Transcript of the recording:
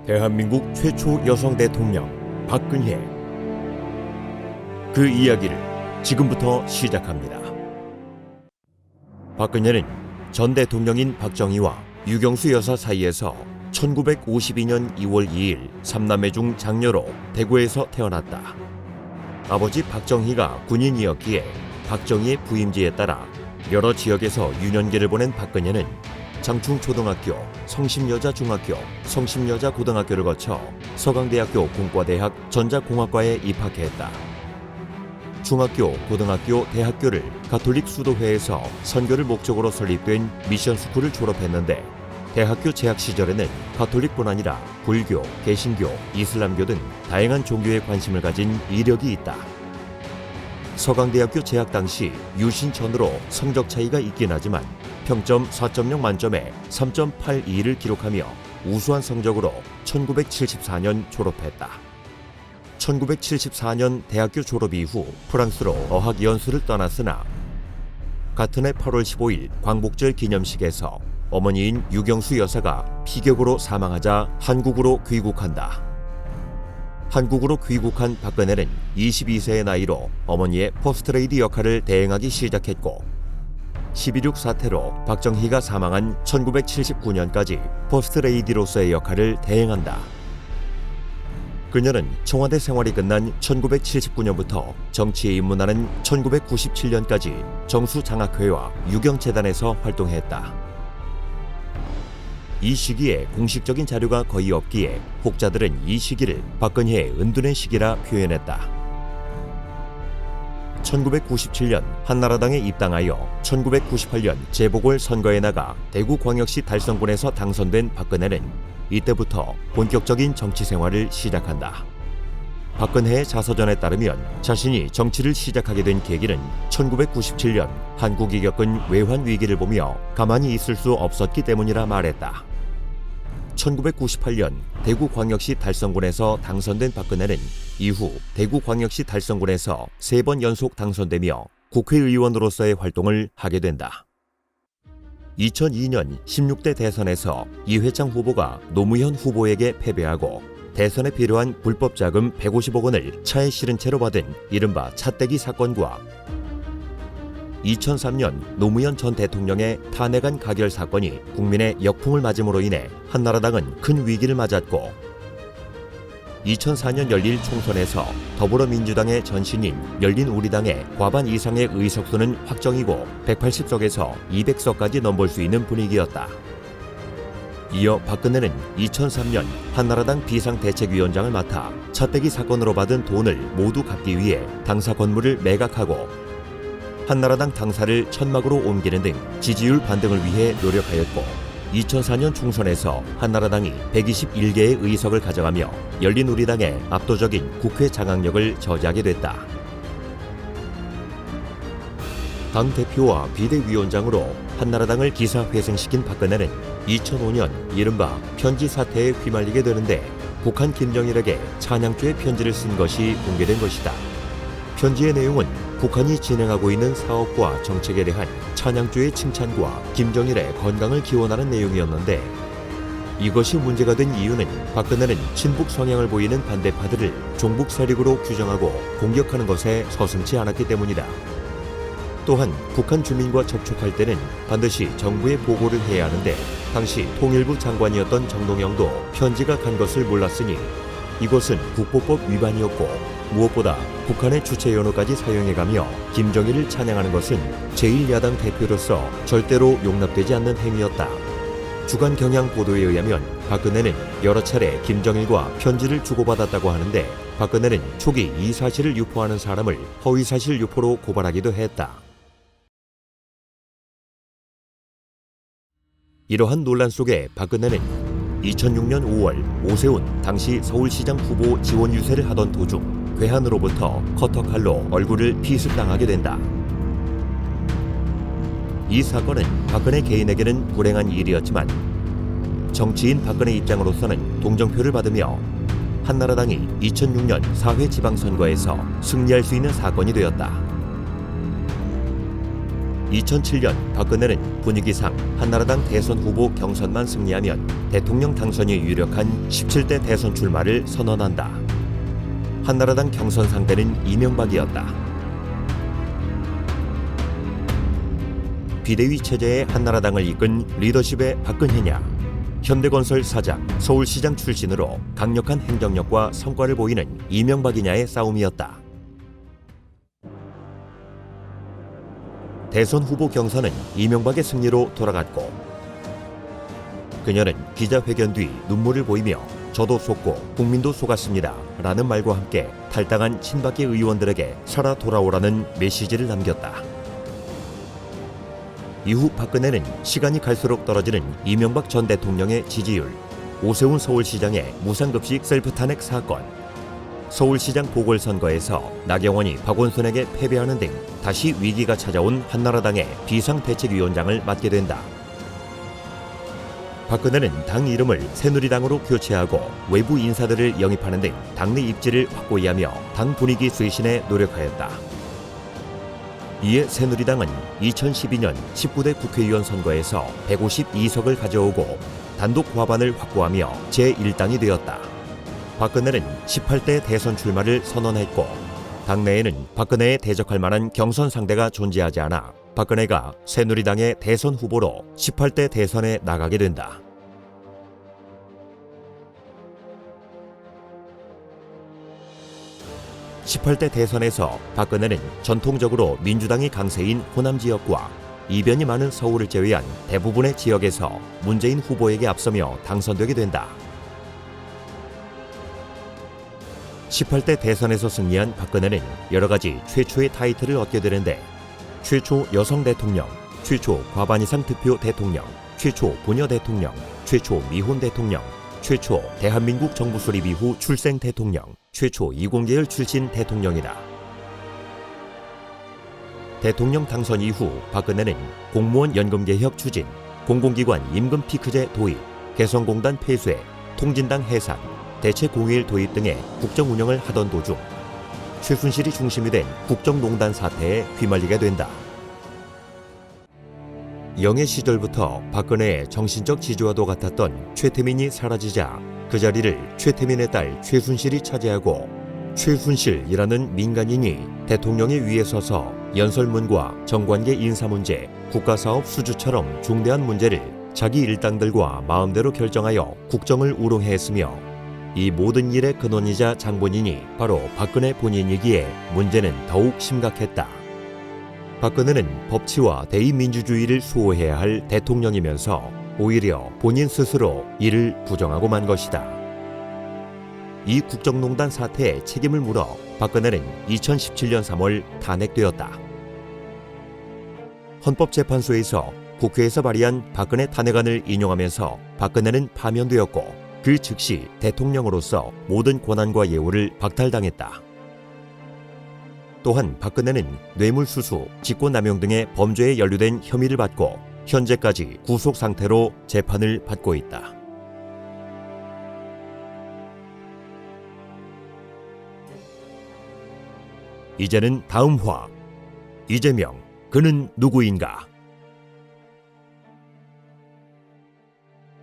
대한민국 최초 여성 대통령 박근혜. 그 이야기를 지금부터 시작합니다. 박근혜는 전 대통령인 박정희와 유경수 여사 사이에서 1952년 2월 2일 3남매 중 장녀로 대구에서 태어났다. 아버지 박정희가 군인이었기에 박정희의 부임제에 따라 여러 지역에서 유년기를 보낸 박근혜는 장충초등학교, 성심여자중학교, 성심여자고등학교를 거쳐 서강대학교 공과대학 전자공학과에 입학했다. 중학교, 고등학교, 대학교를 가톨릭 수도회에서 선교를 목적으로 설립된 미션스쿨을 졸업했는데 대학교 재학 시절에는 가톨릭뿐 아니라 불교, 개신교, 이슬람교 등 다양한 종교에 관심을 가진 이력이 있다. 서강대학교 재학 당시 유신천으로 성적 차이가 있긴 하지만 평점 4.0 만점에 3.82를 기록하며 우수한 성적으로 1974년 졸업했다. 1974년 대학교 졸업 이후 프랑스로 어학 연수를 떠났으나 같은 해 8월 15일 광복절 기념식에서 어머니인 유경수 여사가 피격으로 사망하자 한국으로 귀국한다. 한국으로 귀국한 박근혜는 22세의 나이로 어머니의 퍼스트레이디 역할을 대행하기 시작했고 12.6 사태로 박정희가 사망한 1979년까지 퍼스트레이디로서의 역할을 대행한다. 그녀는 청와대 생활이 끝난 1979년부터 정치에 입문하는 1997년까지 정수장학회와 유경재단에서 활동했다. 이 시기에 공식적인 자료가 거의 없기에 혹자들은 이 시기를 박근혜의 은둔의 시기라 표현했다. 1997년 한나라당에 입당하여 1998년 재보궐선거에 나가 대구광역시 달성군에서 당선된 박근혜는 이때부터 본격적인 정치 생활을 시작한다. 박근혜의 자서전에 따르면 자신이 정치를 시작하게 된 계기는 1997년 한국이 겪은 외환 위기를 보며 가만히 있을 수 없었기 때문이라 말했다. 1998년 대구광역시 달성군에서 당선된 박근혜는 이후 대구광역시 달성군에서 3번 연속 당선되며 국회의원으로서의 활동을 하게 된다. 2002년 16대 대선에서 이회창 후보가 노무현 후보에게 패배하고 대선에 필요한 불법 자금 150억 원을 차에 실은 채로 받은 이른바 차떼기 사건과 2003년 노무현 전 대통령의 탄핵안 가결 사건이 국민의 역풍을 맞음으로 인해 한나라당은 큰 위기를 맞았고 2004년 열릴 총선에서 더불어민주당의 전신인 열린우리당의 과반 이상의 의석수는 확정이고 180석에서 200석까지 넘볼 수 있는 분위기였다. 이어 박근혜는 2003년 한나라당 비상대책위원장을 맡아 차떼기 사건으로 받은 돈을 모두 갚기 위해 당사 건물을 매각하고 한나라당 당사를 천막으로 옮기는 등 지지율 반등을 위해 노력하였고 2004년 총선에서 한나라당이 121개의 의석을 가져가며 열린우리당의 압도적인 국회 장악력을 저지하게 됐다. 당 대표와 비대위원장으로 한나라당을 기사회생시킨 박근혜는 2005년 이른바 편지 사태에 휘말리게 되는데 북한 김정일에게 찬양조의 편지를 쓴 것이 공개된 것이다. 편지의 내용은 북한이 진행하고 있는 사업과 정책에 대한 찬양조의 칭찬과 김정일의 건강을 기원하는 내용이었는데 이것이 문제가 된 이유는 박근혜는 친북 성향을 보이는 반대파들을 종북 세력으로 규정하고 공격하는 것에 서슴지 않았기 때문이다. 또한 북한 주민과 접촉할 때는 반드시 정부에 보고를 해야 하는데 당시 통일부 장관이었던 정동영도 편지가 간 것을 몰랐으니 이것은 국보법 위반이었고 무엇보다 북한의 주체 연호까지 사용해가며 김정일을 찬양하는 것은 제1야당 대표로서 절대로 용납되지 않는 행위였다. 주간 경향 보도에 의하면 박근혜는 여러 차례 김정일과 편지를 주고받았다고 하는데 박근혜는 초기 이 사실을 유포하는 사람을 허위사실 유포로 고발하기도 했다. 이러한 논란 속에 박근혜는 2006년 5월 오세훈 당시 서울시장 후보 지원 유세를 하던 도중 괴한으로부터 커터칼로 얼굴을 피습당하게 된다. 이 사건은 박근혜 개인에게는 불행한 일이었지만 정치인 박근혜 입장으로서는 동정표를 받으며 한나라당이 2006년 4회 지방선거에서 승리할 수 있는 사건이 되었다. 2007년 박근혜는 분위기상 한나라당 대선 후보 경선만 승리하면 대통령 당선이 유력한 17대 대선 출마를 선언한다. 한나라당 경선 상대는 이명박이었다. 비대위 체제의 한나라당을 이끈 리더십의 박근혜냐, 현대건설 사장, 서울시장 출신으로 강력한 행정력과 성과를 보이는 이명박이냐의 싸움이었다. 대선 후보 경선은 이명박의 승리로 돌아갔고, 그녀는 기자회견 뒤 눈물을 보이며 저도 속고 국민도 속았습니다 라는 말과 함께 탈당한 친박계 의원들에게 살아 돌아오라는 메시지를 남겼다. 이후 박근혜는 시간이 갈수록 떨어지는 이명박 전 대통령의 지지율, 오세훈 서울시장의 무상급식 셀프탄핵 사건, 서울시장 보궐선거에서 나경원이 박원순에게 패배하는 등 다시 위기가 찾아온 한나라당의 비상대책위원장을 맡게 된다. 박근혜는 당 이름을 새누리당으로 교체하고 외부 인사들을 영입하는 등 당내 입지를 확고히 하며 당 분위기 쇄신에 노력하였다. 이에 새누리당은 2012년 19대 국회의원 선거에서 152석을 가져오고 단독 과반을 확보하며 제1당이 되었다. 박근혜는 18대 대선 출마를 선언했고, 당내에는 박근혜에 대적할 만한 경선 상대가 존재하지 않아 박근혜가 새누리당의 대선 후보로 18대 대선에 나가게 된다. (18대) 대선에서 박근혜는 전통적으로 민주당이 강세인 호남 지역과 이변이 많은 서울을 제외한 대부분의 지역에서 문재인 후보에게 앞서며 당선되게 된다. 18대 대선에서 승리한 박근혜는 여러 가지 최초의 타이틀을 얻게 되는데, 최초 여성 대통령, 최초 과반 이상 득표 대통령, 최초 부녀 대통령, 최초 미혼 대통령, 최초 대한민국 정부 수립 이후 출생 대통령, 최초 이공계열 출신 대통령이다. 대통령 당선 이후 박근혜는 공무원 연금 개혁 추진, 공공기관 임금 피크제 도입, 개성공단 폐쇄, 통진당 해산, 대체공휴일 도입 등의 국정 운영을 하던 도중 최순실이 중심이 된 국정농단 사태에 휘말리게 된다. 영예 시절부터 박근혜의 정신적 지주와도 같았던 최태민이 사라지자 그 자리를 최태민의 딸 최순실이 차지하고, 최순실이라는 민간인이 대통령의 위에 서서 연설문과 정관계 인사 문제, 국가사업 수주처럼 중대한 문제를 자기 일당들과 마음대로 결정하여 국정을 우롱해 했으며, 이 모든 일의 근원이자 장본인이 바로 박근혜 본인이기에 문제는 더욱 심각했다. 박근혜는 법치와 대의민주주의를 수호해야 할 대통령이면서 오히려 본인 스스로 이를 부정하고 만 것이다. 이 국정농단 사태에 책임을 물어 박근혜는 2017년 3월 탄핵되었다. 헌법재판소에서 국회에서 발의한 박근혜 탄핵안을 인용하면서 박근혜는 파면되었고, 그 즉시 대통령으로서 모든 권한과 예우를 박탈당했다. 또한 박근혜는 뇌물수수, 직권남용 등의 범죄에 연루된 혐의를 받고 현재까지 구속 상태로 재판을 받고 있다. 이제는 다음 화. 이재명, 그는 누구인가?